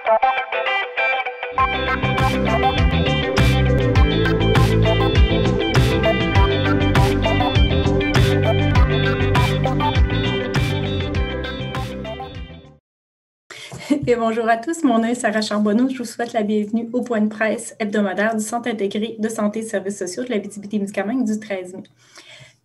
Et bonjour à tous, mon nom est Sarah Charbonneau. Je vous souhaite la bienvenue au point de presse hebdomadaire du Centre intégré de santé et services sociaux de l'Abitibi-Témiscamingue du 13 mai.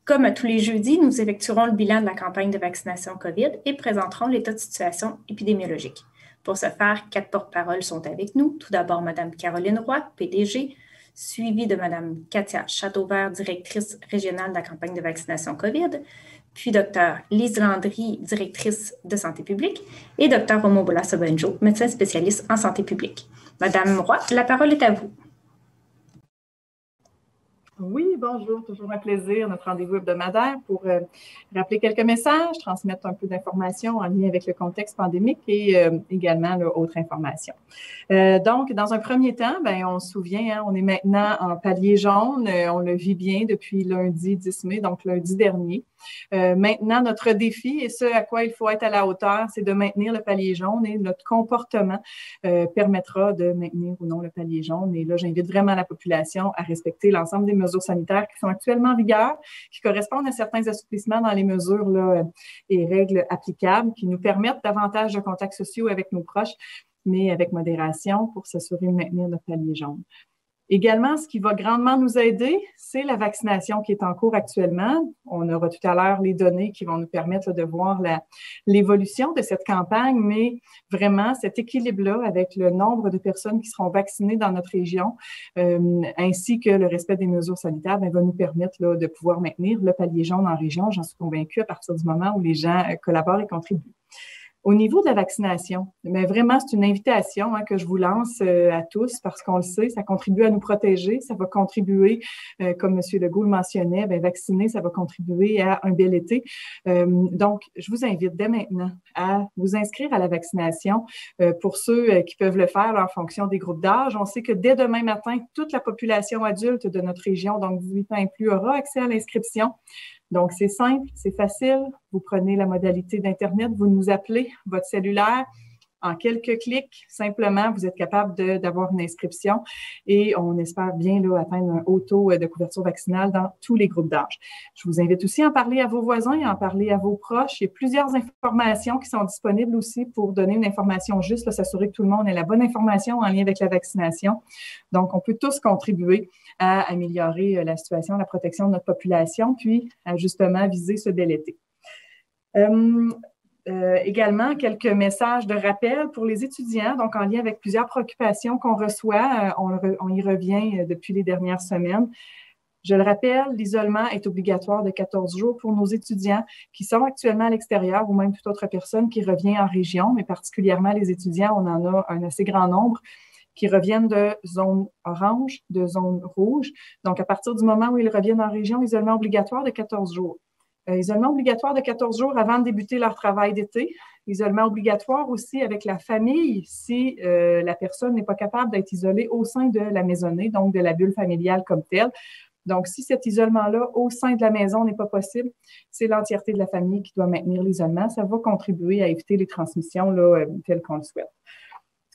Comme à tous les jeudis, nous effectuerons le bilan de la campagne de vaccination COVID et présenterons l'état de situation épidémiologique. Pour ce faire, 4 porte-paroles sont avec nous. Tout d'abord, Mme Caroline Roy, PDG, suivie de Mme Katia Chateauvert, directrice régionale de la campagne de vaccination COVID, puis Dr. Lise Landry, directrice de santé publique, et Dr. Romobola Sobenjo, médecin spécialiste en santé publique. Madame Roy, la parole est à vous. Oui, bonjour, toujours un plaisir, notre rendez-vous hebdomadaire pour rappeler quelques messages, transmettre un peu d'informations en lien avec le contexte pandémique et également autres informations. Donc, dans un premier temps, on se souvient, on est maintenant en palier jaune, on le vit bien depuis lundi 10 mai, donc lundi dernier. Maintenant, notre défi et ce à quoi il faut être à la hauteur, c'est de maintenir le palier jaune et notre comportement permettra de maintenir ou non le palier jaune. Et là, j'invite vraiment la population à respecter l'ensemble des mesures sanitaires qui sont actuellement en vigueur, qui correspondent à certains assouplissements dans les mesures et règles applicables, qui nous permettent davantage de contacts sociaux avec nos proches, mais avec modération pour s'assurer de maintenir notre palier jaune. Également, ce qui va grandement nous aider, c'est la vaccination qui est en cours actuellement. On aura tout à l'heure les données qui vont nous permettre de voir l'évolution de cette campagne, mais vraiment cet équilibre-là avec le nombre de personnes qui seront vaccinées dans notre région, ainsi que le respect des mesures sanitaires, va nous permettre de pouvoir maintenir le palier jaune en région. J'en suis convaincue à partir du moment où les gens collaborent et contribuent. Au niveau de la vaccination, mais vraiment, c'est une invitation que je vous lance à tous parce qu'on le sait, ça contribue à nous protéger, ça va contribuer, comme M. Legault le mentionnait, vacciner, ça va contribuer à un bel été. Donc, je vous invite dès maintenant à vous inscrire à la vaccination pour ceux qui peuvent le faire en fonction des groupes d'âge. On sait que dès demain matin, toute la population adulte de notre région, donc 18 ans et plus, aura accès à l'inscription. Donc, c'est simple, c'est facile. Vous prenez la modalité d'Internet, vous nous appelez, votre cellulaire. En quelques clics, simplement, vous êtes capable d'avoir une inscription et on espère bien atteindre un haut taux de couverture vaccinale dans tous les groupes d'âge. Je vous invite aussi à en parler à vos voisins, à en parler à vos proches. Il y a plusieurs informations qui sont disponibles aussi pour donner une information juste, s'assurer que tout le monde ait la bonne information en lien avec la vaccination. Donc, on peut tous contribuer à améliorer la situation, la protection de notre population, puis à justement viser ce bel été. Également, quelques messages de rappel pour les étudiants, donc en lien avec plusieurs préoccupations qu'on reçoit. On y revient depuis les dernières semaines. Je le rappelle, l'isolement est obligatoire de 14 jours pour nos étudiants qui sont actuellement à l'extérieur ou même toute autre personne qui revient en région, mais particulièrement les étudiants, on en a un assez grand nombre qui reviennent de zone orange, de zone rouge. Donc, à partir du moment où ils reviennent en région, isolement obligatoire de 14 jours. Isolement obligatoire de 14 jours avant de débuter leur travail d'été. Isolement obligatoire aussi avec la famille si la personne n'est pas capable d'être isolée au sein de la maisonnée, donc de la bulle familiale comme telle. Donc, si cet isolement-là au sein de la maison n'est pas possible, c'est l'entièreté de la famille qui doit maintenir l'isolement. Ça va contribuer à éviter les transmissions telles qu'on le souhaite.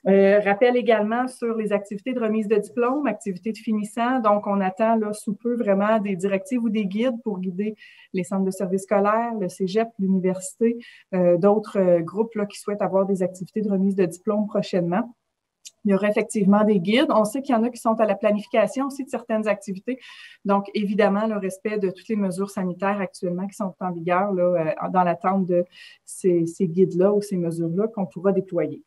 Rappel également sur les activités de remise de diplôme, activités de finissant. Donc, on attend sous peu vraiment des directives ou des guides pour guider les centres de services scolaires, le cégep, l'université, d'autres groupes qui souhaitent avoir des activités de remise de diplôme prochainement. Il y aura effectivement des guides. On sait qu'il y en a qui sont à la planification aussi de certaines activités. Donc, évidemment, le respect de toutes les mesures sanitaires actuellement qui sont en vigueur dans l'attente de ces guides-là ou ces mesures-là qu'on pourra déployer.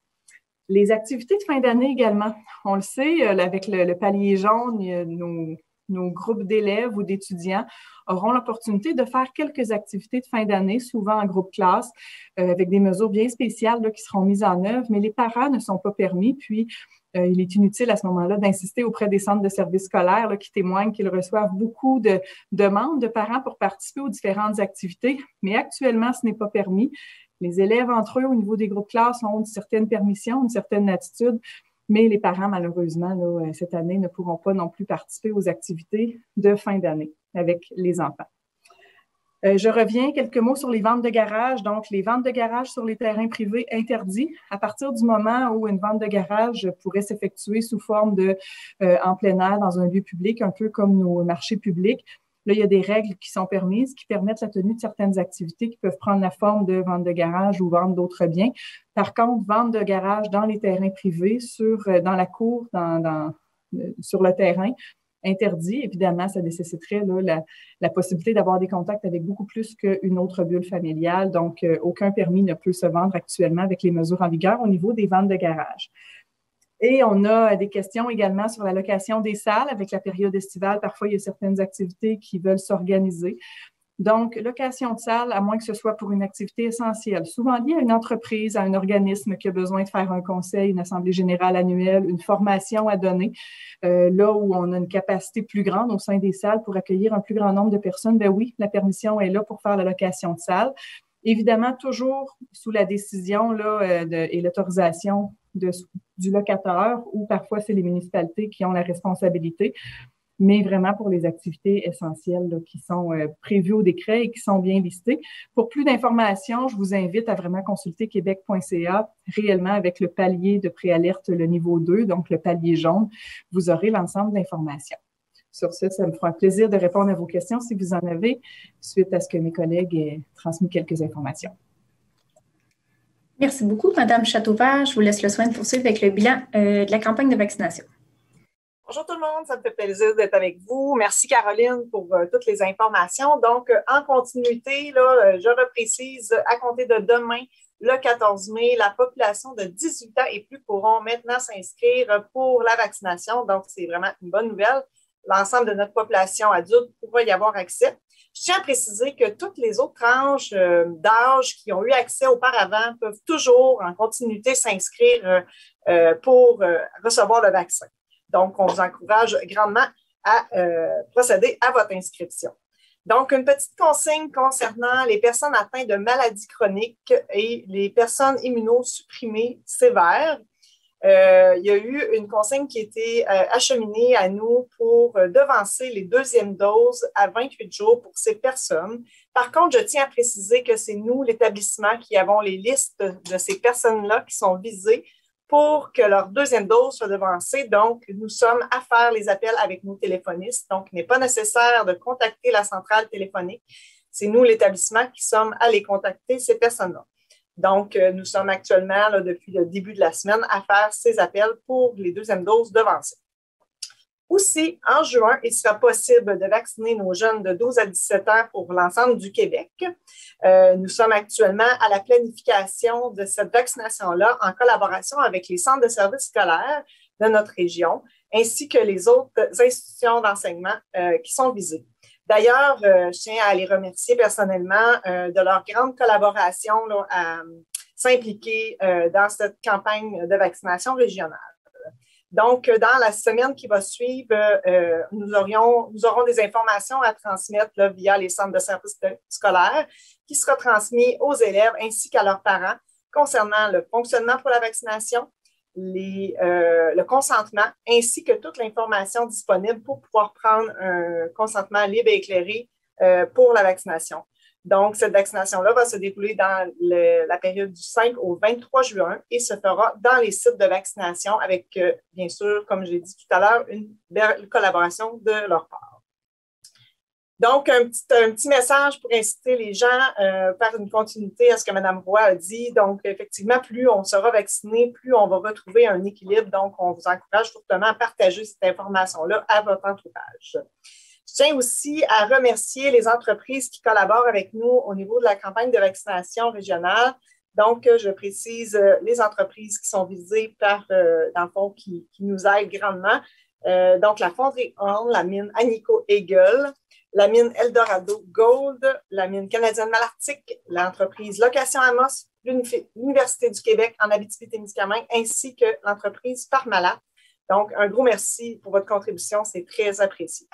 Les activités de fin d'année également. On le sait, avec le palier jaune, nos groupes d'élèves ou d'étudiants auront l'opportunité de faire quelques activités de fin d'année, souvent en groupe classe, avec des mesures bien spéciales qui seront mises en œuvre, mais les parents ne sont pas permis. Puis, il est inutile à ce moment-là d'insister auprès des centres de services scolaires qui témoignent qu'ils reçoivent beaucoup de demandes de parents pour participer aux différentes activités, mais actuellement, ce n'est pas permis. Les élèves entre eux, au niveau des groupes classes, ont une certaine permission, une certaine attitude, mais les parents, malheureusement, cette année, ne pourront pas non plus participer aux activités de fin d'année avec les enfants. Je reviens quelques mots sur les ventes de garage. Donc, les ventes de garage sur les terrains privés interdits à partir du moment où une vente de garage pourrait s'effectuer sous forme de en plein air dans un lieu public, un peu comme nos marchés publics. Là, il y a des règles qui sont permises, qui permettent la tenue de certaines activités qui peuvent prendre la forme de vente de garage ou vente d'autres biens. Par contre, vente de garage dans les terrains privés, dans la cour, sur le terrain, interdit. Évidemment, ça nécessiterait là, la possibilité d'avoir des contacts avec beaucoup plus qu'une autre bulle familiale. Donc, aucun permis ne peut se vendre actuellement avec les mesures en vigueur au niveau des ventes de garage. Et on a des questions également sur la location des salles avec la période estivale. Parfois, il y a certaines activités qui veulent s'organiser. Donc, location de salle, à moins que ce soit pour une activité essentielle, souvent liée à une entreprise, à un organisme qui a besoin de faire un conseil, une assemblée générale annuelle, une formation à donner, là où on a une capacité plus grande au sein des salles pour accueillir un plus grand nombre de personnes, ben oui, la permission est là pour faire la location de salle. Évidemment, toujours sous la décision là, et l'autorisation du locataire, ou parfois c'est les municipalités qui ont la responsabilité, mais vraiment pour les activités essentielles là, qui sont prévues au décret et qui sont bien listées. Pour plus d'informations, je vous invite à vraiment consulter québec.ca réellement avec le palier de préalerte, le niveau 2, donc le palier jaune. Vous aurez l'ensemble d'informations. Sur ce, ça me fera un plaisir de répondre à vos questions si vous en avez, suite à ce que mes collègues aient transmis quelques informations. Merci beaucoup, Madame Châteauvert. Je vous laisse le soin de poursuivre avec le bilan de la campagne de vaccination. Bonjour tout le monde, ça me fait plaisir d'être avec vous. Merci Caroline pour toutes les informations. Donc, en continuité, là, je reprécise, à compter de demain, le 14 mai, la population de 18 ans et plus pourront maintenant s'inscrire pour la vaccination. Donc, c'est vraiment une bonne nouvelle. L'ensemble de notre population adulte pourra y avoir accès. Je tiens à préciser que toutes les autres tranches d'âge qui ont eu accès auparavant peuvent toujours, en continuité, s'inscrire pour recevoir le vaccin. Donc, on vous encourage grandement à procéder à votre inscription. Donc, une petite consigne concernant les personnes atteintes de maladies chroniques et les personnes immunosupprimées sévères. Il y a eu une consigne qui a été acheminée à nous pour devancer les deuxièmes doses à 28 jours pour ces personnes. Par contre, je tiens à préciser que c'est nous, l'établissement, qui avons les listes de ces personnes-là qui sont visées pour que leur deuxième dose soit devancée. Donc, nous sommes à faire les appels avec nos téléphonistes. Donc, il n'est pas nécessaire de contacter la centrale téléphonique. C'est nous, l'établissement, qui sommes à les contacter, ces personnes-là. Donc, nous sommes actuellement, là, depuis le début de la semaine, à faire ces appels pour les deuxièmes doses devancées. Aussi, en juin, il sera possible de vacciner nos jeunes de 12 à 17 ans pour l'ensemble du Québec. Nous sommes actuellement à la planification de cette vaccination-là en collaboration avec les centres de services scolaires de notre région, ainsi que les autres institutions d'enseignement qui sont visées. D'ailleurs, je tiens à les remercier personnellement de leur grande collaboration là, à s'impliquer dans cette campagne de vaccination régionale. Donc, dans la semaine qui va suivre, nous aurons des informations à transmettre là, via les centres de services scolaires qui sera transmis aux élèves ainsi qu'à leurs parents concernant le fonctionnement pour la vaccination, le consentement, ainsi que toute l'information disponible pour pouvoir prendre un consentement libre et éclairé pour la vaccination. Donc, cette vaccination-là va se dérouler dans la période du 5 au 23 juin et se fera dans les sites de vaccination avec, bien sûr, comme j'ai dit tout à l'heure, une belle collaboration de leur part. Donc, un petit message pour inciter les gens par une continuité à ce que Mme Roy a dit. Donc, effectivement, plus on sera vacciné, plus on va retrouver un équilibre. Donc, on vous encourage fortement à partager cette information-là à votre entourage. Je tiens aussi à remercier les entreprises qui collaborent avec nous au niveau de la campagne de vaccination régionale. Donc, je précise les entreprises qui sont visées par, dans le fond, qui nous aident grandement. Donc, la Fonderie Horn, la mine Anico Eagle, la mine Eldorado Gold, la mine canadienne Malartic, l'entreprise Location Amos, l'Université du Québec en Abitibi-Témiscamingue, ainsi que l'entreprise Parmalat. Donc, un gros merci pour votre contribution, c'est très apprécié.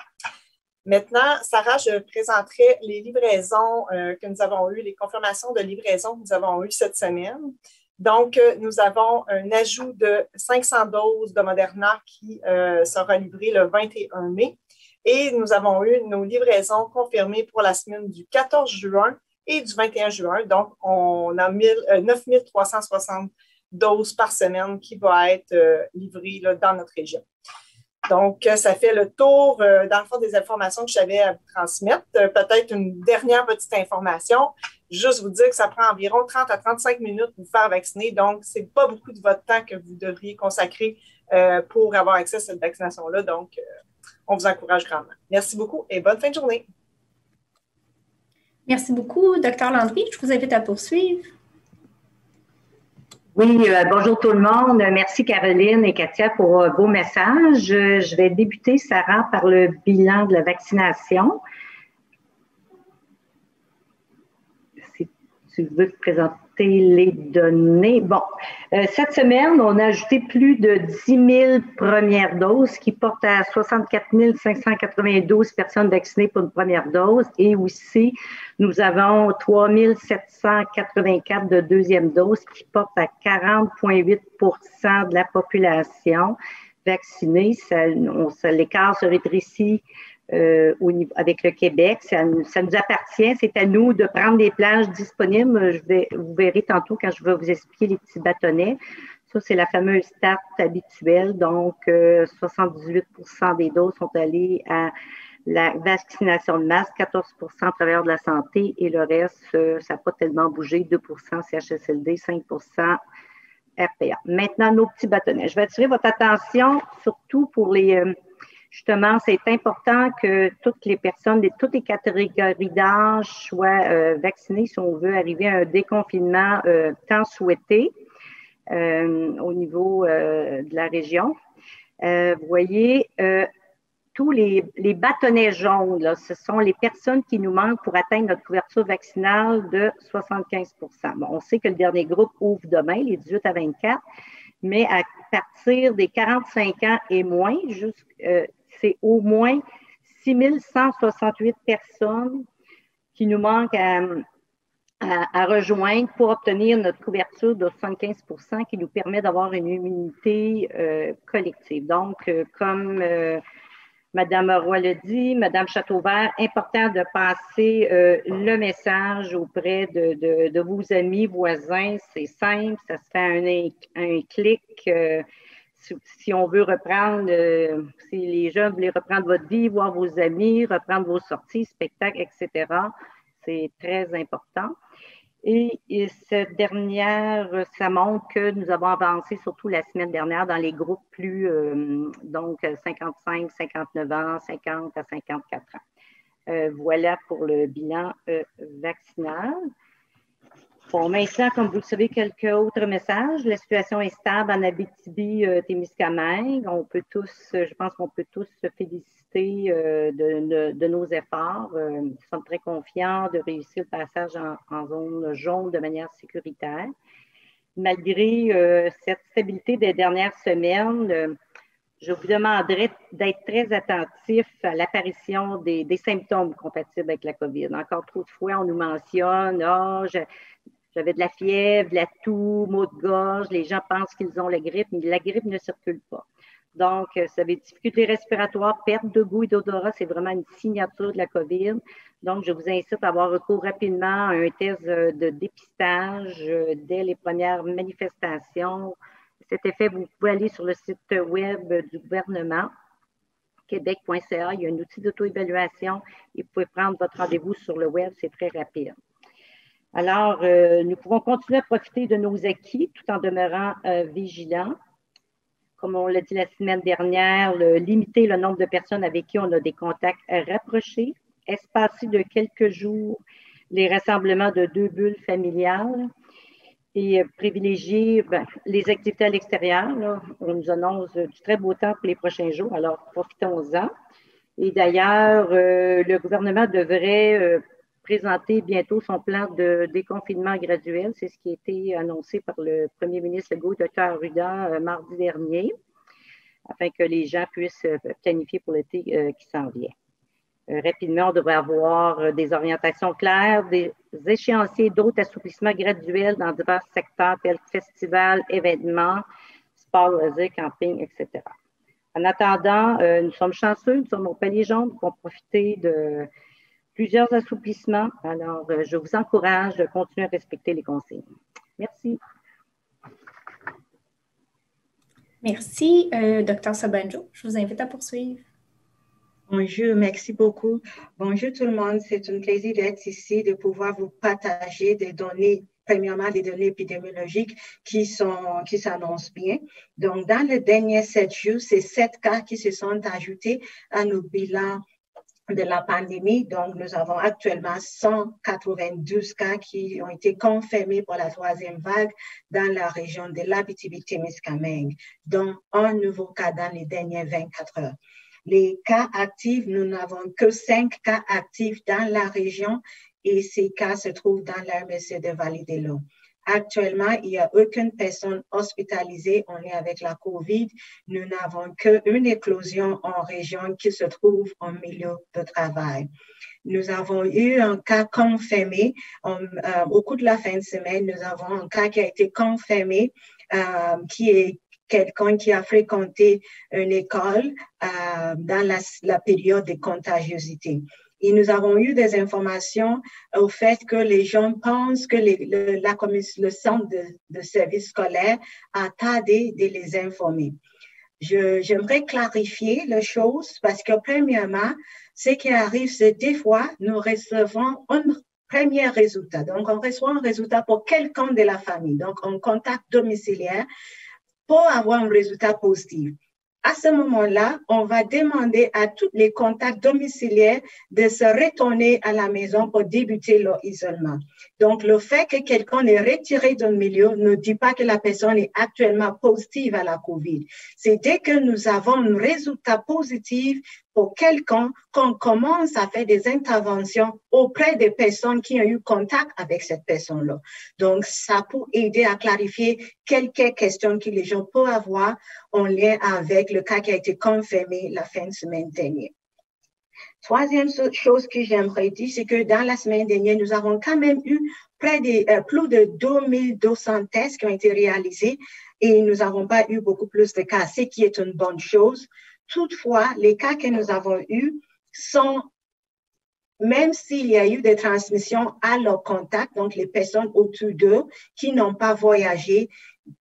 Maintenant, Sarah, je présenterai les livraisons que nous avons eues, les confirmations de livraison que nous avons eues cette semaine. Donc, nous avons un ajout de 500 doses de Moderna qui sera livré le 21 mai. Et nous avons eu nos livraisons confirmées pour la semaine du 14 juin et du 21 juin. Donc, on a 9360 doses par semaine qui vont être livrées là, dans notre région. Donc, ça fait le tour, dans le fond, des informations que j'avais à vous transmettre. Peut-être une dernière petite information. Juste vous dire que ça prend environ 30 à 35 minutes pour vous faire vacciner. Donc, ce n'est pas beaucoup de votre temps que vous devriez consacrer pour avoir accès à cette vaccination-là. Donc, on vous encourage grandement. Merci beaucoup et bonne fin de journée. Merci beaucoup, Dr. Landry. Je vous invite à poursuivre. Oui, bonjour tout le monde. Merci Caroline et Katia pour vos messages. Je vais débuter, Sarah, par le bilan de la vaccination. Si tu veux présenter les données. Bon, cette semaine, on a ajouté plus de 10 000 premières doses, qui portent à 64 592 personnes vaccinées pour une première dose. Et aussi, nous avons 3 784 de deuxième dose, qui portent à 40,8 % de la population vaccinée. L'écart se rétrécit avec le Québec. Ça nous appartient, c'est à nous de prendre des plages disponibles. Vous verrez tantôt quand je vais vous expliquer les petits bâtonnets. Ça, c'est la fameuse start habituelle. Donc, 78 % des doses sont allées à la vaccination de masse, 14 % travailleurs de la santé et le reste, ça n'a pas tellement bougé, 2 % CHSLD, 5 % RPA. Maintenant, nos petits bâtonnets. Je vais attirer votre attention surtout pour les... Justement, c'est important que toutes les personnes de toutes les catégories d'âge soient vaccinées si on veut arriver à un déconfinement tant souhaité au niveau de la région. Vous voyez, tous les bâtonnets jaunes, là, ce sont les personnes qui nous manquent pour atteindre notre couverture vaccinale de 75 %. Bon, on sait que le dernier groupe ouvre demain, les 18 à 24, mais à partir des 45 ans et moins, c'est au moins 6 168 personnes qui nous manquent à rejoindre pour obtenir notre couverture de 75 % qui nous permet d'avoir une immunité collective. Donc, comme Mme Roy l'a dit, Mme Châteauvert, important de passer le message auprès de vos amis, voisins. C'est simple, ça se fait un clic. Si on veut reprendre, si les jeunes voulaient reprendre votre vie, voir vos amis, reprendre vos sorties, spectacles, etc., c'est très important. Et cette dernière, ça montre que nous avons avancé surtout la semaine dernière dans les groupes plus, donc 55, 59 ans, 50 à 54 ans. Voilà pour le bilan vaccinal. Bon, maintenant, comme vous le savez, quelques autres messages. La situation est stable en Abitibi-Témiscamingue. Je pense qu'on peut tous se féliciter de nos efforts. Nous sommes très confiants de réussir le passage en zone jaune de manière sécuritaire. Malgré cette stabilité des dernières semaines, je vous demanderai d'être très attentif à l'apparition des symptômes compatibles avec la COVID. Encore trop de fois, on nous mentionne j'avais de la fièvre, de la toux, maux de gorge. Les gens pensent qu'ils ont la grippe, mais la grippe ne circule pas. Donc, ça avait des difficultés respiratoires, perte de goût et d'odorat, c'est vraiment une signature de la COVID. Donc, je vous incite à avoir recours rapidement à un test de dépistage dès les premières manifestations. Cet effet, vous pouvez aller sur le site web du gouvernement, québec.ca. Il y a un outil d'auto-évaluation et vous pouvez prendre votre rendez-vous sur le web, c'est très rapide. Alors, nous pouvons continuer à profiter de nos acquis tout en demeurant vigilants. Comme on l'a dit la semaine dernière, limiter le nombre de personnes avec qui on a des contacts rapprochés, espacer de quelques jours les rassemblements de 2 bulles familiales et privilégier les activités à l'extérieur. On nous annonce du très beau temps pour les prochains jours, alors profitons-en. Et d'ailleurs, le gouvernement devrait présenter bientôt son plan de déconfinement graduel. C'est ce qui a été annoncé par le premier ministre Legault, Dr. Arruda, mardi dernier, afin que les gens puissent planifier pour l'été qui s'en vient. Rapidement, on devrait avoir des orientations claires, des échéanciers d'autres assouplissements graduels dans divers secteurs tels que festivals, événements, sports, loisirs, camping, etc. En attendant, nous sommes chanceux, nous sommes au palier jaune pour profiter de plusieurs assouplissements. Alors, je vous encourage de continuer à respecter les consignes. Merci. Merci, Dr. Sobanjo. Je vous invite à poursuivre. Bonjour, merci beaucoup. Bonjour tout le monde, c'est un plaisir d'être ici, de pouvoir vous partager des données, premièrement des données épidémiologiques qui s'annoncent bien. Donc, dans les derniers 7 jours, c'est 7 cas qui se sont ajoutés à nos bilans de la pandémie. Donc, nous avons actuellement 192 cas qui ont été confirmés pour la 3e vague dans la région de l'Abitibi-Témiscamingue, dont un nouveau cas dans les dernières 24 heures. Les cas actifs, nous n'avons que 5 cas actifs dans la région et ces cas se trouvent dans l'RBC de Vallée-de-l'Eau. Actuellement, il n'y a aucune personne hospitalisée. On est avec la COVID. Nous n'avons qu'une éclosion en région qui se trouve en milieu de travail. Nous avons eu un cas confirmé au cours de la fin de semaine. Nous avons un cas qui a été confirmé, qui est quelqu'un qui a fréquenté une école dans la période de contagiosité. Et nous avons eu des informations au fait que les gens pensent que le centre de service scolaire a tardé de les informer. J'aimerais clarifier les choses parce que premièrement, ce qui arrive, c'est des fois, nous recevons un premier résultat. Donc, on reçoit un résultat pour quelqu'un de la famille, donc un contact domiciliaire, pour avoir un résultat positif. À ce moment-là, on va demander à tous les contacts domiciliaires de se retourner à la maison pour débuter leur isolement. Donc, le fait que quelqu'un est retiré d'un milieu ne dit pas que la personne est actuellement positive à la COVID. C'est dès que nous avons un résultat positif pour quelqu'un qu'on commence à faire des interventions auprès des personnes qui ont eu contact avec cette personne-là. Donc, ça peut aider à clarifier quelques questions que les gens peuvent avoir en lien avec le cas qui a été confirmé la fin de semaine dernière. Troisième chose que j'aimerais dire, c'est que dans la semaine dernière, nous avons quand même eu plus de 2200 tests qui ont été réalisés et nous n'avons pas eu beaucoup plus de cas, ce qui est une bonne chose. Toutefois, les cas que nous avons eus sont, même s'il y a eu des transmissions à leur contact, donc les personnes autour d'eux qui n'ont pas voyagé,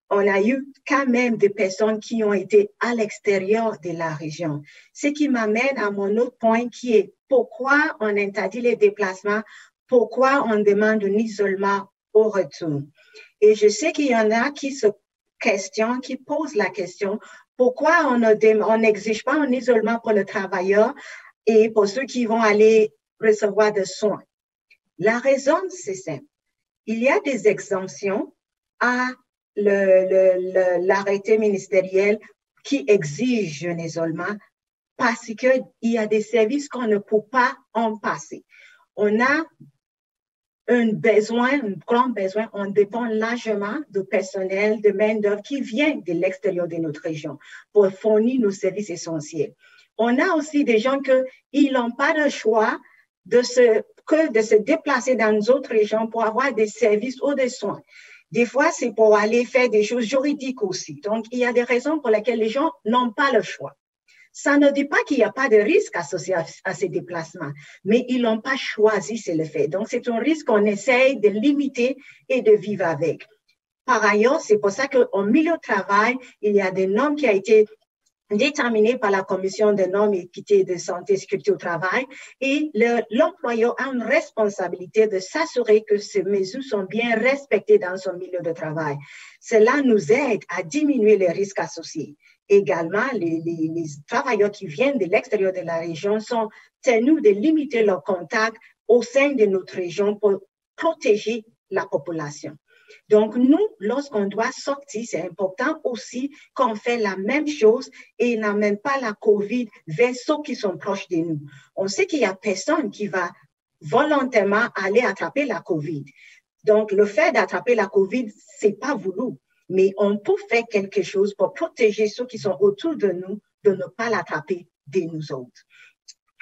on a eu quand même des personnes qui ont été à l'extérieur de la région. Ce qui m'amène à mon autre point qui est pourquoi on interdit les déplacements, pourquoi on demande un isolement au retour. Et je sais qu'il y en a qui se questionnent, qui posent la question, pourquoi on n'exige pas un isolement pour le travailleur et pour ceux qui vont aller recevoir des soins? La raison, c'est simple. Il y a des exemptions à l'arrêté ministériel qui exige un isolement parce qu'il y a des services qu'on ne peut pas en passer. On a un grand besoin, on dépend largement du personnel, de main-d'œuvre qui vient de l'extérieur de notre région pour fournir nos services essentiels. On a aussi des gens qui n'ont pas le choix que de se déplacer dans d'autres régions pour avoir des services ou des soins. Des fois, c'est pour aller faire des choses juridiques aussi. Donc, il y a des raisons pour lesquelles les gens n'ont pas le choix. Ça ne dit pas qu'il n'y a pas de risque associé à ces déplacements, mais ils n'ont pas choisi, c'est le fait. Donc, c'est un risque qu'on essaye de limiter et de vivre avec. Par ailleurs, c'est pour ça qu'au milieu de travail, il y a des normes qui ont été déterminées par la Commission des normes équité de santé et sécurité au travail et l'employeur a une responsabilité de s'assurer que ces mesures sont bien respectées dans son milieu de travail. Cela nous aide à diminuer les risques associés. Également, les travailleurs qui viennent de l'extérieur de la région sont tenus de limiter leurs contacts au sein de notre région pour protéger la population. Donc, nous, lorsqu'on doit sortir, c'est important aussi qu'on fait la même chose et n'amène pas la COVID vers ceux qui sont proches de nous. On sait qu'il n'y a personne qui va volontairement aller attraper la COVID. Donc, le fait d'attraper la COVID, c'est pas voulu. Mais on peut faire quelque chose pour protéger ceux qui sont autour de nous de ne pas l'attraper de nous autres.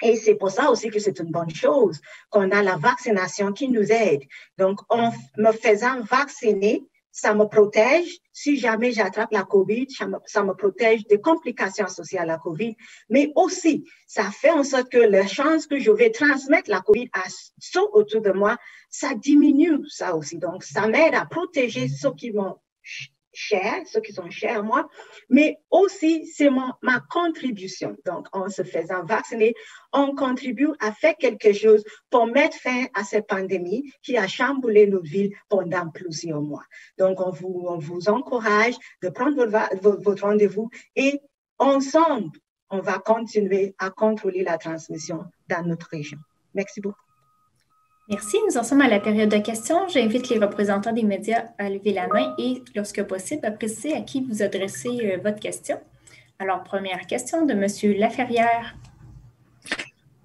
Et c'est pour ça aussi que c'est une bonne chose qu'on a la vaccination qui nous aide. Donc, en me faisant vacciner, ça me protège. Si jamais j'attrape la COVID, ça me protège des complications associées à la COVID. Mais aussi, ça fait en sorte que la chance que je vais transmettre la COVID à ceux autour de moi, ça diminue ça aussi. Donc, ça m'aide à protéger ceux qui m'ont chers, ceux qui sont chers à moi, mais aussi c'est ma contribution. Donc, en se faisant vacciner, on contribue à faire quelque chose pour mettre fin à cette pandémie qui a chamboulé notre ville pendant plusieurs mois. Donc, on vous encourage de prendre votre rendez-vous et ensemble, on va continuer à contrôler la transmission dans notre région. Merci beaucoup. Merci. Nous en sommes à la période de questions. J'invite les représentants des médias à lever la main et, lorsque possible, à préciser à qui vous adressez votre question. Alors, première question de M. Laferrière.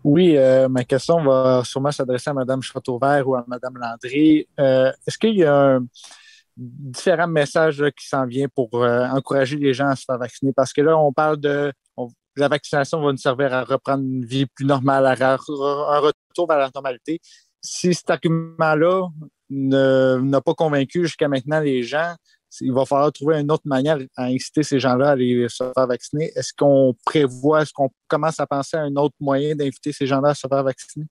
Oui, ma question va sûrement s'adresser à Mme Châteauvert ou à Mme Landry. Est-ce qu'il y a différents messages là, qui s'en viennent pour encourager les gens à se faire vacciner? Parce que là, on parle de la vaccination va nous servir à reprendre une vie plus normale, à un retour vers la normalité. Si cet argument-là n'a pas convaincu jusqu'à maintenant les gens, il va falloir trouver une autre manière à inciter ces gens-là à aller se faire vacciner. Est-ce qu'on commence à penser à un autre moyen d'inviter ces gens-là à se faire vacciner?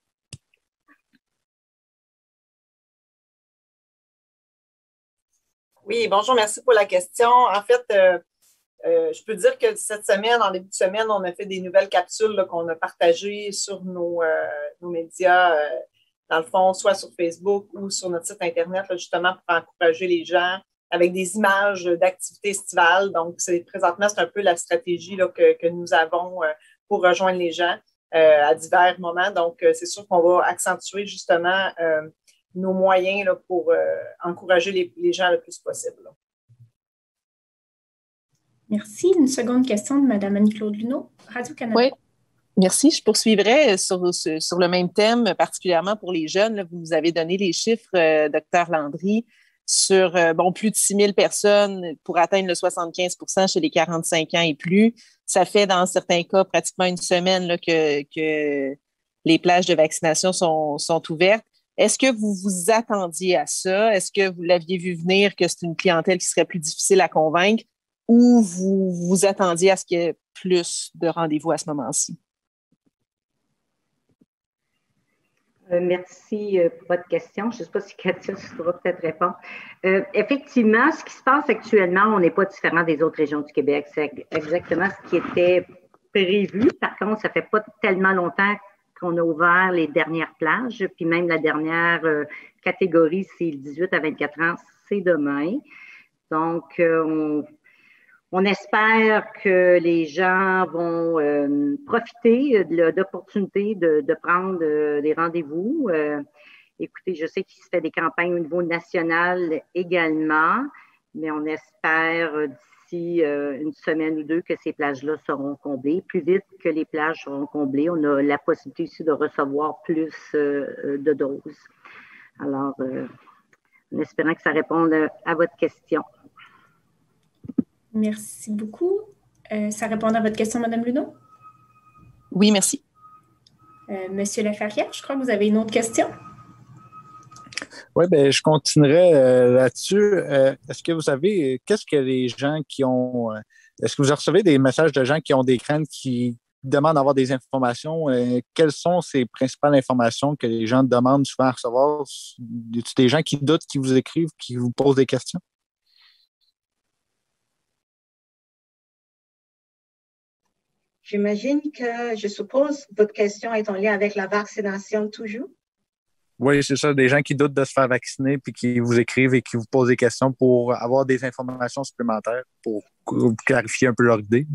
Oui, bonjour, merci pour la question. En fait, je peux dire que cette semaine, en début de semaine, on a fait des nouvelles capsules là, qu'on a partagées sur nos médias, dans le fond, soit sur Facebook ou sur notre site Internet, là, justement pour encourager les gens avec des images d'activités estivales. Donc, présentement, c'est un peu la stratégie là, que nous avons pour rejoindre les gens à divers moments. Donc, c'est sûr qu'on va accentuer justement nos moyens là, pour encourager les gens le plus possible. Là. Merci. Une seconde question de Mme Annie-Claude Luneau, Radio-Canada. Oui. Merci. Je poursuivrai sur le même thème, particulièrement pour les jeunes. Là, vous nous avez donné les chiffres, Dr Landry, sur plus de 6 000 personnes pour atteindre le 75 % chez les 45 ans et plus. Ça fait, dans certains cas, pratiquement une semaine là, que les plages de vaccination sont ouvertes. Est-ce que vous vous attendiez à ça? Est-ce que vous l'aviez vu venir que c'est une clientèle qui serait plus difficile à convaincre ou vous vous attendiez à ce qu'il y ait plus de rendez-vous à ce moment-ci? Merci pour votre question. Je ne sais pas si Katia saura peut-être répondre. Effectivement, ce qui se passe actuellement, on n'est pas différent des autres régions du Québec. C'est exactement ce qui était prévu. Par contre, ça ne fait pas tellement longtemps qu'on a ouvert les dernières plages. Puis même la dernière catégorie, c'est le 18 à 24 ans, c'est demain. Donc, on espère que les gens vont profiter de l'opportunité de prendre des rendez-vous. Écoutez, je sais qu'il se fait des campagnes au niveau national également, mais on espère d'ici une semaine ou deux que ces plages-là seront comblées. Plus vite que les plages seront comblées, on a la possibilité aussi de recevoir plus de doses. Alors, en espérant que ça réponde à votre question. Merci beaucoup. Ça répond à votre question, Mme Luneau? Oui, merci. Monsieur Laferrière, je crois que vous avez une autre question. Oui, bien, je continuerai là-dessus. Est-ce que vous savez, qu'est-ce que les gens qui ont... est-ce que vous recevez des messages de gens qui ont des craintes, qui demandent d'avoir des informations? Quelles sont ces principales informations que les gens demandent souvent à recevoir? Y a-t-il des gens qui doutent, qui vous écrivent, qui vous posent des questions? J'imagine que, je suppose, votre question est en lien avec la vaccination toujours? Oui, c'est ça. Des gens qui doutent de se faire vacciner puis qui vous écrivent et qui vous posent des questions pour avoir des informations supplémentaires pour clarifier un peu leur idée.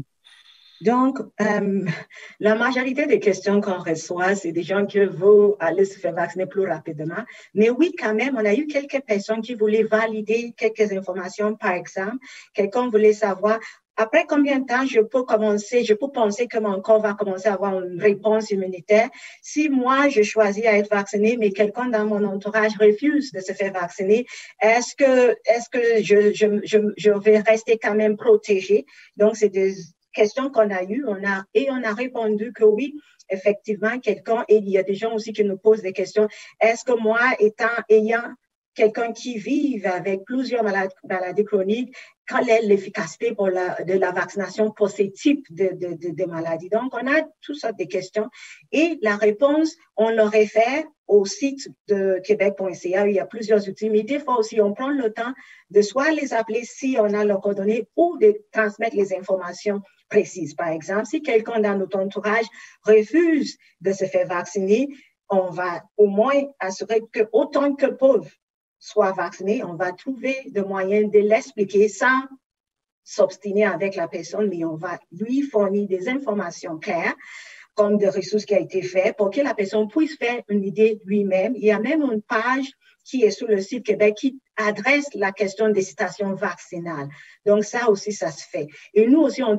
Donc, la majorité des questions qu'on reçoit, c'est des gens qui veulent aller se faire vacciner plus rapidement. Mais oui, quand même, on a eu quelques personnes qui voulaient valider quelques informations. Par exemple, quelqu'un voulait savoir après combien de temps je peux penser que mon corps va commencer à avoir une réponse immunitaire. Si moi, je choisis à être vacciné, mais quelqu'un dans mon entourage refuse de se faire vacciner, est-ce que je vais rester quand même protégée? Donc, c'est des questions qu'on a eues. On a répondu que oui, effectivement, et il y a des gens aussi qui nous posent des questions. Est-ce que moi, ayant quelqu'un qui vit avec plusieurs maladies chroniques, quelle est l'efficacité de la vaccination pour ces types de maladies. Donc, on a toutes sortes de questions et la réponse, on le réfère au site de québec.ca. Il y a plusieurs outils, mais des fois aussi, on prend le temps de soit les appeler si on a leurs coordonnées ou de transmettre les informations précises. Par exemple, si quelqu'un dans notre entourage refuse de se faire vacciner, on va au moins assurer que autant que peuvent soient vaccinés, on va trouver des moyens de l'expliquer sans s'obstiner avec la personne, mais on va lui fournir des informations claires, comme des ressources qui ont été faites pour que la personne puisse faire une idée lui-même. Il y a même une page qui est sur le site Québec qui adresse la question des citations vaccinales. Donc, ça aussi, ça se fait. Et nous aussi, on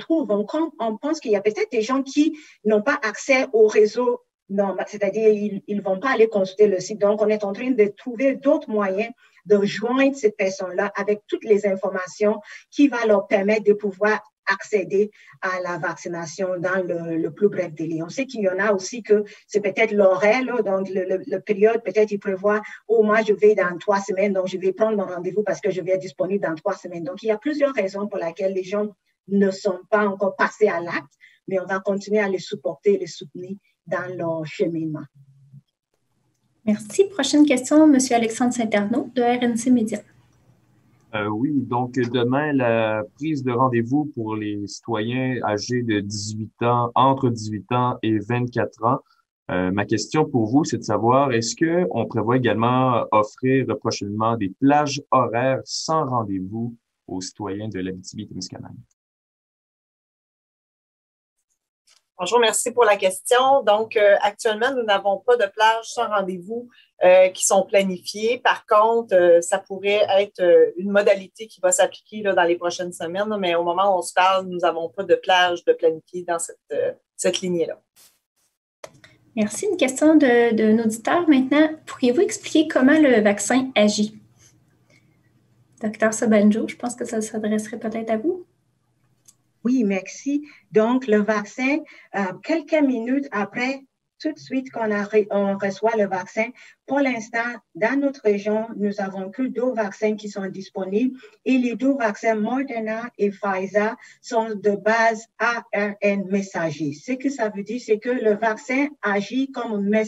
pense qu'il y a peut-être des gens qui n'ont pas accès au réseau. Non, c'est-à-dire, ils ne vont pas aller consulter le site. Donc, on est en train de trouver d'autres moyens de joindre cette personne-là avec toutes les informations qui vont leur permettre de pouvoir accéder à la vaccination dans le plus bref délai. On sait qu'il y en a aussi que c'est peut-être l'horaire, donc le période, peut-être ils prévoient, oh, moi, je vais dans 3 semaines, donc je vais prendre mon rendez-vous parce que je vais être disponible dans 3 semaines. Donc, il y a plusieurs raisons pour lesquelles les gens ne sont pas encore passés à l'acte, mais on va continuer à les supporter et les soutenir dans leur cheminement. Merci. Prochaine question, M. Alexandre Saint-Arnaud de RNC Média. Oui, donc demain, la prise de rendez-vous pour les citoyens âgés de 18 ans, entre 18 ans et 24 ans. Ma question pour vous, c'est de savoir, est-ce qu'on prévoit également offrir prochainement des plages horaires sans rendez-vous aux citoyens de l'Abitibi-Témiscamingue? Bonjour, merci pour la question. Donc, actuellement, nous n'avons pas de plages sans rendez-vous qui sont planifiées. Par contre, ça pourrait être une modalité qui va s'appliquer dans les prochaines semaines, mais au moment où on se parle, nous n'avons pas de plage de planifiée dans cette lignée-là. Merci. Une question d'un auditeur maintenant. Pourriez-vous expliquer comment le vaccin agit? Docteur Sobanjo, je pense que ça s'adresserait peut-être à vous. Oui, merci. Donc, le vaccin, quelques minutes après, tout de suite qu'on reçoit le vaccin, pour l'instant, dans notre région, nous avons que 2 vaccins qui sont disponibles et les 2 vaccins Moderna et Pfizer sont de base ARN messager. Ce que ça veut dire, c'est que le vaccin agit comme un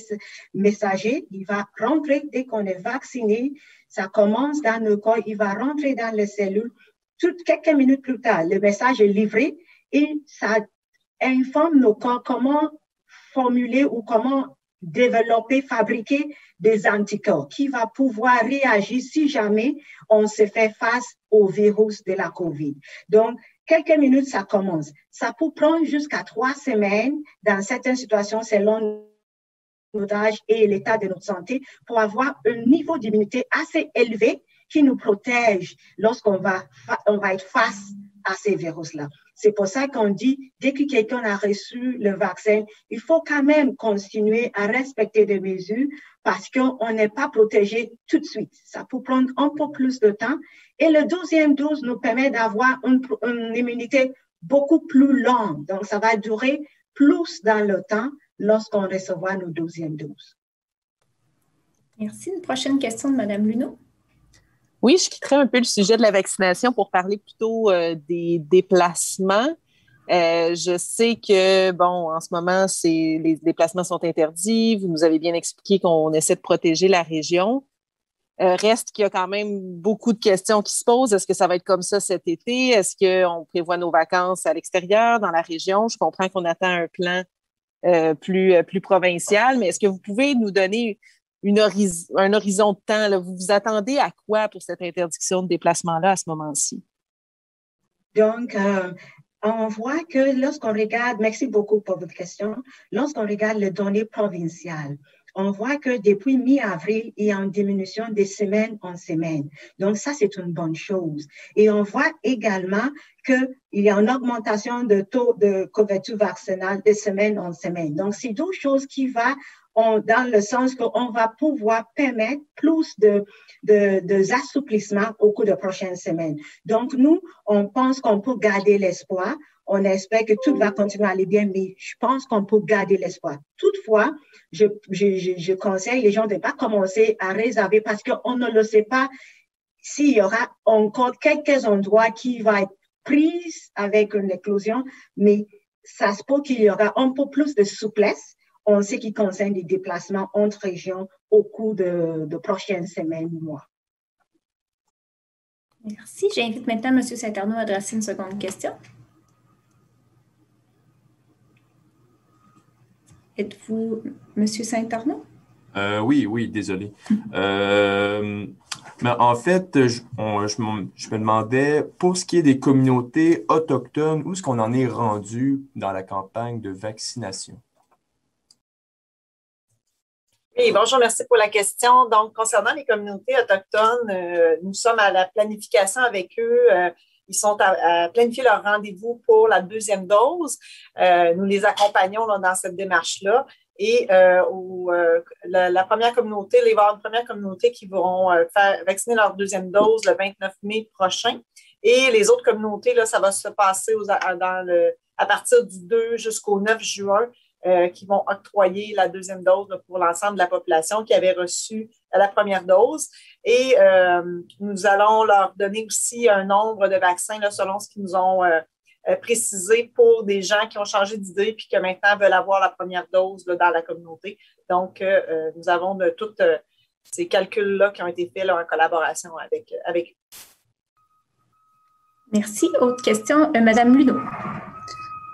messager. Il va rentrer dès qu'on est vacciné. Ça commence dans le corps, il va rentrer dans les cellules. Quelques minutes plus tard, le message est livré et ça informe nos corps comment formuler ou comment développer, fabriquer des anticorps qui va pouvoir réagir si jamais on se fait face au virus de la COVID. Donc, quelques minutes, ça commence. Ça peut prendre jusqu'à 3 semaines dans certaines situations selon notre âge et l'état de notre santé pour avoir un niveau d'immunité assez élevé qui nous protège lorsqu'on va être face à ces virus-là. C'est pour ça qu'on dit, dès que quelqu'un a reçu le vaccin, il faut quand même continuer à respecter des mesures parce qu'on n'est pas protégé tout de suite. Ça peut prendre un peu plus de temps. Et la 2e dose nous permet d'avoir une immunité beaucoup plus longue. Donc, ça va durer plus dans le temps lorsqu'on recevra nos 2e doses. Merci. Une prochaine question de Mme Luneau. Oui, je quitterai un peu le sujet de la vaccination pour parler plutôt des déplacements. Je sais que, en ce moment, les déplacements sont interdits. Vous nous avez bien expliqué qu'on essaie de protéger la région. Reste qu'il y a quand même beaucoup de questions qui se posent. Est-ce que ça va être comme ça cet été? Est-ce qu'on prévoit nos vacances à l'extérieur, dans la région? Je comprends qu'on attend un plan plus provincial, mais est-ce que vous pouvez nous donner un horizon de temps, là? Vous vous attendez à quoi pour cette interdiction de déplacement-là à ce moment-ci? Donc, on voit que lorsqu'on regarde, merci beaucoup pour votre question, lorsqu'on regarde les données provinciales, on voit que depuis mi-avril, il y a une diminution de semaine en semaine. Donc, ça, c'est une bonne chose. Et on voit également qu'il y a une augmentation de taux de couverture vaccinale de semaine en semaine. Donc, c'est 2 choses qui vont dans le sens qu'on va pouvoir permettre plus de assouplissements au cours des prochaines semaines. Donc, nous, on pense qu'on peut garder l'espoir. On espère que tout va continuer à aller bien, mais je pense qu'on peut garder l'espoir. Toutefois, je conseille les gens de ne pas commencer à réserver parce qu'on ne le sait pas s'il y aura encore quelques endroits qui vont être pris avec une éclosion, mais ça se peut qu'il y aura un peu plus de souplesse en ce qui concerne les déplacements entre régions au cours de prochaines semaines ou mois. Merci. J'invite maintenant M. Saint-Arnaud à adresser une seconde question. Êtes-vous M. Saint-Arnaud? Oui, désolé. Mais en fait, je me demandais, pour ce qui est des communautés autochtones, où est-ce qu'on en est rendu dans la campagne de vaccination? Oui, bonjour, merci pour la question. Donc, concernant les communautés autochtones, nous sommes à la planification avec eux. Ils sont à planifier leur rendez-vous pour la deuxième dose. Nous les accompagnons là, dans cette démarche-là. Et la première communauté, il va y avoir une première communauté qui vont faire vacciner leur deuxième dose le 29 mai prochain. Et les autres communautés, là, ça va se passer à partir du 2 jusqu'au 9 juin, qui vont octroyer la deuxième dose là, pour l'ensemble de la population qui avait reçu la première dose. Et nous allons leur donner aussi un nombre de vaccins là, selon ce qu'ils nous ont précisé pour des gens qui ont changé d'idée et qui maintenant veulent avoir la première dose là, dans la communauté. Donc, nous avons de tous ces calculs-là qui ont été faits là, en collaboration avec eux. Merci. Autre question, Mme Luneau.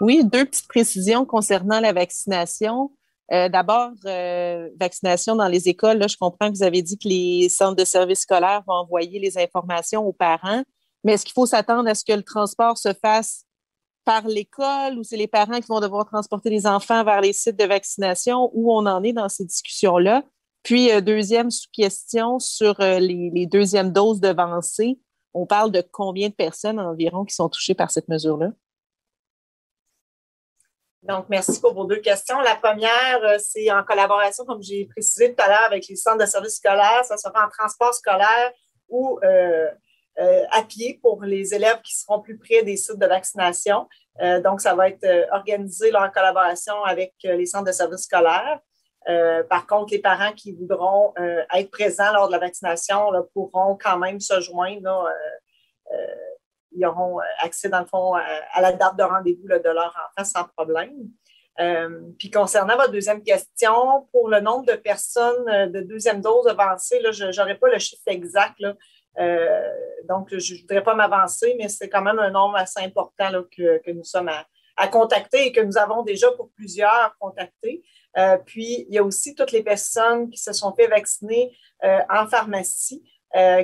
Oui, deux petites précisions concernant la vaccination. D'abord, vaccination dans les écoles. Là, je comprends que vous avez dit que les centres de services scolaires vont envoyer les informations aux parents, mais est-ce qu'il faut s'attendre à ce que le transport se fasse par l'école ou c'est les parents qui vont devoir transporter les enfants vers les sites de vaccination? Où on en est dans ces discussions-là? Puis, deuxième sous-question sur les deuxièmes doses devancées. On parle de combien de personnes environ qui sont touchées par cette mesure-là? Donc, merci pour vos deux questions. La première, c'est en collaboration, comme j'ai précisé tout à l'heure, avec les centres de services scolaires. Ça sera en transport scolaire ou à pied pour les élèves qui seront plus près des sites de vaccination. Donc, ça va être organisé là, en collaboration avec les centres de services scolaires. Par contre, les parents qui voudront être présents lors de la vaccination là, pourront quand même se joindre. Là, ils auront accès, dans le fond, à la date de rendez-vous là, de leur enfant sans problème. Puis concernant votre deuxième question, pour le nombre de personnes de deuxième dose avancée, là, je n'aurai pas le chiffre exact. Là, donc, je ne voudrais pas m'avancer, mais c'est quand même un nombre assez important là, que nous sommes à contacter et que nous avons déjà pour plusieurs contactés. Puis, il y a aussi toutes les personnes qui se sont fait vacciner en pharmacie.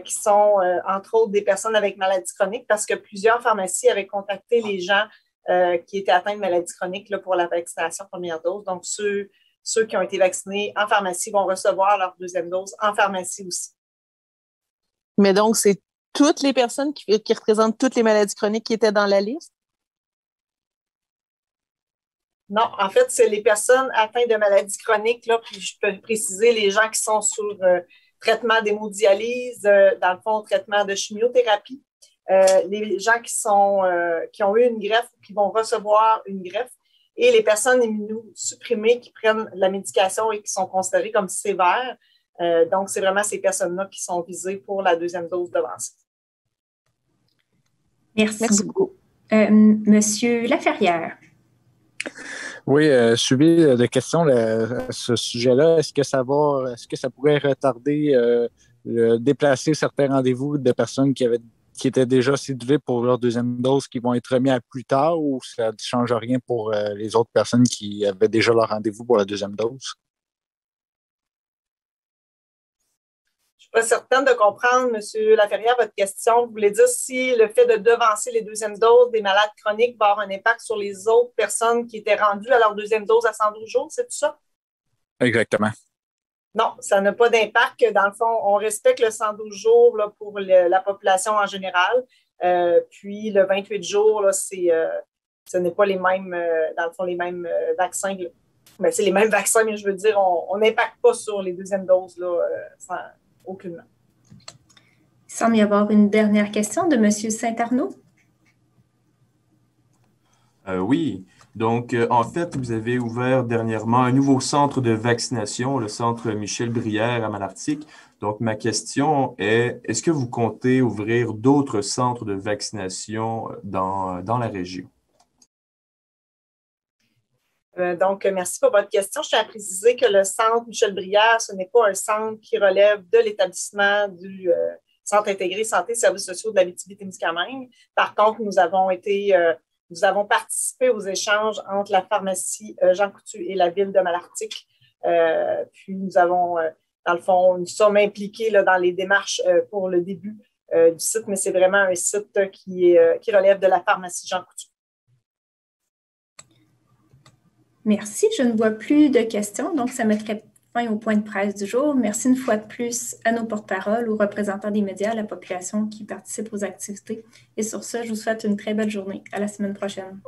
Qui sont, entre autres, des personnes avec maladies chroniques, parce que plusieurs pharmacies avaient contacté les gens qui étaient atteints de maladies chroniques là, pour la vaccination première dose. Donc, ceux qui ont été vaccinés en pharmacie vont recevoir leur deuxième dose en pharmacie aussi. Mais donc, c'est toutes les personnes qui représentent toutes les maladies chroniques qui étaient dans la liste? Non, en fait, c'est les personnes atteintes de maladies chroniques, là, puis je peux préciser les gens qui sont sur traitement d'hémodialyse, dans le fond, traitement de chimiothérapie, les gens qui ont eu une greffe ou qui vont recevoir une greffe, et les personnes immunosupprimées qui prennent la médication et qui sont considérées comme sévères. Donc, c'est vraiment ces personnes-là qui sont visées pour la deuxième dose devancée. Merci beaucoup. Monsieur Laferrière. Oui, suivi de questions à ce sujet-là, est-ce que ça pourrait retarder, déplacer certains rendez-vous de personnes qui étaient déjà cédulées pour leur deuxième dose qui vont être remis à plus tard, ou ça ne change rien pour les autres personnes qui avaient déjà leur rendez-vous pour la deuxième dose? Je ne suis pas certaine de comprendre, M. Laferrière, votre question. Vous voulez dire si le fait de devancer les deuxièmes doses des malades chroniques va avoir un impact sur les autres personnes qui étaient rendues à leur deuxième dose à 112 jours, c'est tout ça? Exactement. Non, ça n'a pas d'impact. Dans le fond, on respecte le 112 jours là, pour la population en général. Puis le 28 jours, là, ce n'est pas les mêmes, dans le fond, les mêmes vaccins Ben, c'est les mêmes vaccins, mais je veux dire, on n'impacte pas sur les deuxièmes doses, là, aucunement. Il semble y avoir une dernière question de M. Saint-Arnaud. Oui. Donc, en fait, vous avez ouvert dernièrement un nouveau centre de vaccination, le centre Michel Brière à Malartic. Donc, ma question est, est-ce que vous comptez ouvrir d'autres centres de vaccination dans la région? Donc, merci pour votre question. Je tiens à préciser que le centre Michel Brière, ce n'est pas un centre qui relève de l'établissement du Centre intégré santé et services sociaux de l'Abitibi-Témiscamingue. Par contre, nous avons participé aux échanges entre la pharmacie Jean Coutu et la ville de Malartic. Puis, nous avons, dans le fond, nous sommes impliqués là, dans les démarches pour le début du site, mais c'est vraiment un site qui relève de la pharmacie Jean Coutu. Merci. Je ne vois plus de questions, donc ça mettrait fin au point de presse du jour. Merci une fois de plus à nos porte-paroles, aux représentants des médias, à la population qui participe aux activités. Et sur ce, je vous souhaite une très belle journée. À la semaine prochaine.